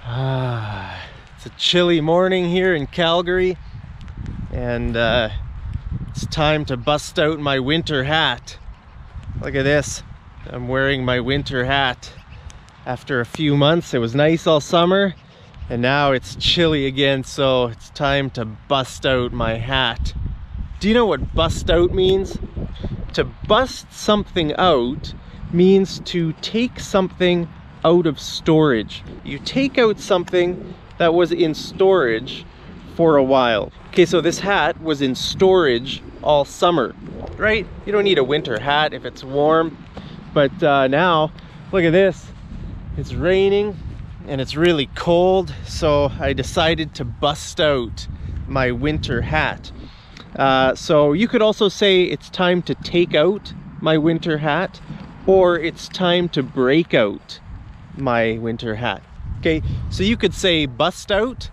It's a chilly morning here in Calgary, and it's time to bust out my winter hat. Look at this. I'm wearing my winter hat. After a few months, it was nice all summer, and now it's chilly again, so it's time to bust out my hat. Do you know what bust out means? To bust something out means to take something out of storage. You take out something that was in storage for a while. Okay, so this hat was in storage all summer, right? You don't need a winter hat if it's warm, but now, look at this. It's raining and it's really cold, so I decided to bust out my winter hat. So you could also say it's time to take out my winter hat, or it's time to break out my winter hat. Okay, so you could say bust out,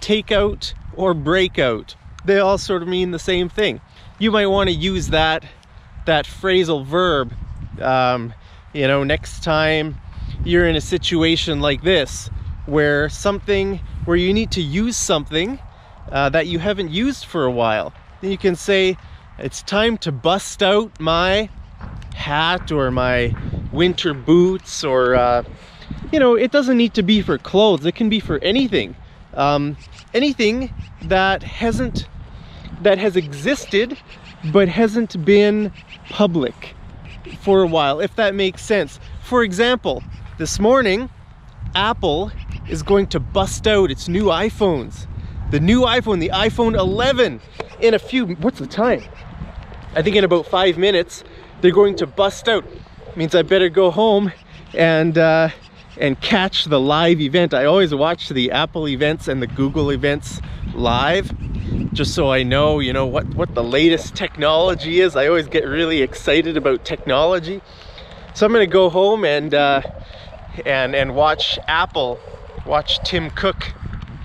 take out, or break out. They all sort of mean the same thing. You might want to use that phrasal verb, you know, next time you're in a situation like this, where you need to use something that you haven't used for a while. Then you can say, it's time to bust out my hat or my winter boots, or you know, it doesn't need to be for clothes. It can be for anything. Anything that has existed but hasn't been public for a while, if that makes sense. For example, this morning, Apple is going to bust out its new iPhones. The new iPhone, the iPhone 11, in a few, what's the time? I think in about 5 minutes, they're going to bust out. Means I better go home and catch the live event. I always watch the Apple events and the Google events live, just so I know, you know, what the latest technology is. I always get really excited about technology. So I'm gonna go home and watch watch Tim Cook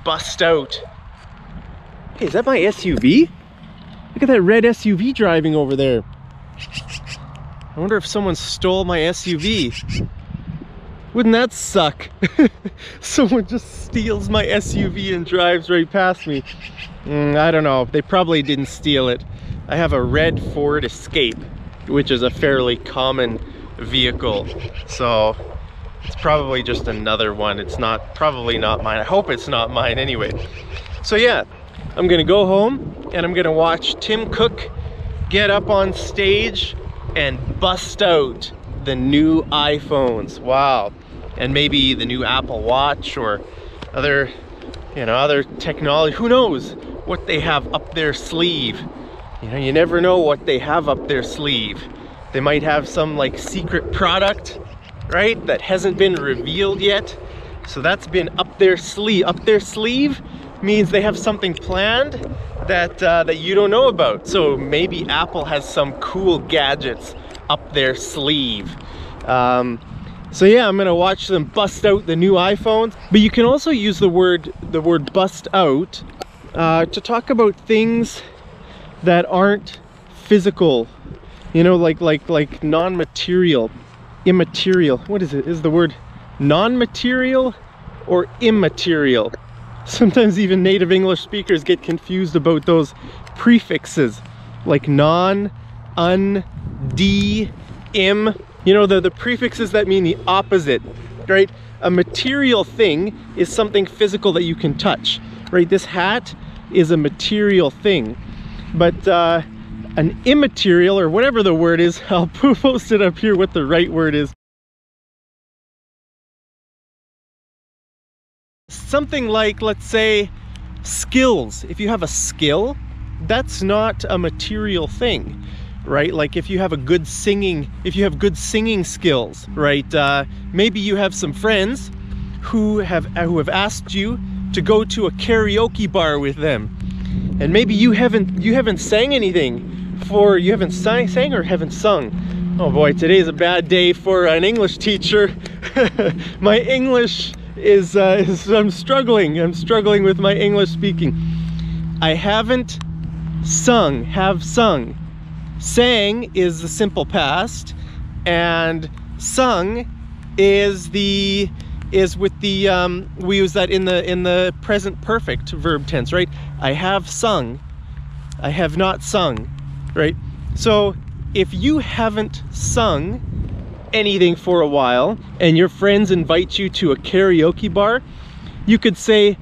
bust out. Hey, is that my SUV? Look at that red SUV driving over there. I wonder if someone stole my SUV. Wouldn't that suck? Someone just steals my SUV and drives right past me. I don't know, they probably didn't steal it. I have a red Ford Escape, which is a fairly common vehicle, so it's probably just another one. It's probably not mine. I hope it's not mine anyway. So yeah, I'm gonna go home and I'm gonna watch Tim Cook get up on stage and bust out the new iPhones. Wow. And maybe the new Apple Watch, or other, you know, other technology. Who knows what they have up their sleeve? You know, you never know what they have up their sleeve. They might have some like secret product, right, that hasn't been revealed yet. So that's been up their sleeve. Up their sleeve means they have something planned that you don't know about. So maybe Apple has some cool gadgets up their sleeve. So yeah, I'm gonna watch them bust out the new iPhones. But you can also use the word bust out to talk about things that aren't physical. You know, like non-material, immaterial. What is it? Is the word non-material or immaterial? Sometimes even native English speakers get confused about those prefixes, like non, un, de, im. You know, the prefixes that mean the opposite, right? A material thing is something physical that you can touch, right? This hat is a material thing, but an immaterial, or whatever the word is, I'll post it up here what the right word is. Something like, let's say, skills. If you have a skill, that's not a material thing, right? Like if you have good singing skills, right? Maybe you have some friends who have asked you to go to a karaoke bar with them, and maybe you haven't sang anything for, you haven't sang or haven't sung. Oh boy, today's a bad day for an English teacher. My English is I'm struggling with my English speaking. I haven't sung, have sung. Sang is the simple past, and sung is the is with the, we use that in the present perfect verb tense, right? I have sung, I have not sung, right? So if you haven't sung anything for a while and your friends invite you to a karaoke bar, you could say,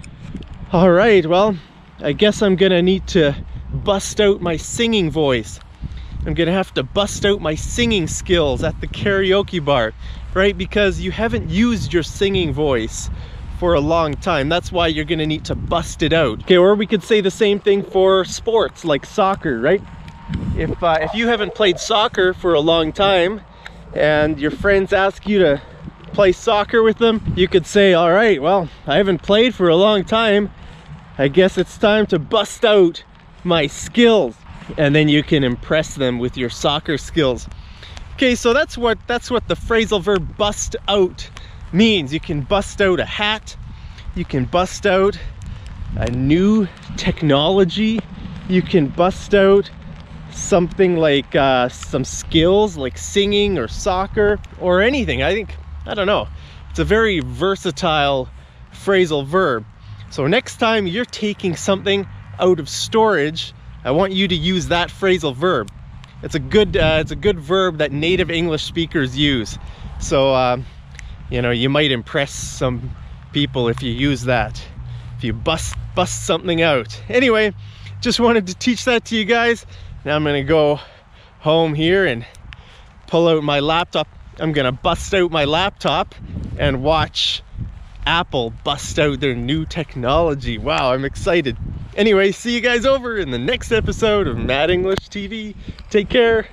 all right, well, I guess I'm gonna need to bust out my singing voice. I'm gonna have to bust out my singing skills at the karaoke bar, right? Because you haven't used your singing voice for a long time. That's why you're gonna need to bust it out. Okay, or we could say the same thing for sports like soccer, right? If you haven't played soccer for a long time and your friends ask you to play soccer with them, you could say, all right, well, I haven't played for a long time. I guess it's time to bust out my skills. And then you can impress them with your soccer skills. Okay, so that's what the phrasal verb bust out means. You can bust out a hat, you can bust out a new technology, you can bust out something like some skills like singing or soccer or anything. I don't know. It's a very versatile phrasal verb. So next time you're taking something out of storage, I want you to use that phrasal verb. It's a good verb that native English speakers use. So you know, you might impress some people if you use that. If you bust something out. Anyway, just wanted to teach that to you guys. Now I'm gonna go home here and pull out my laptop. I'm gonna bust out my laptop and watch Apple bust out their new technology. Wow, I'm excited. Anyway, see you guys over in the next episode of Mad English TV. Take care.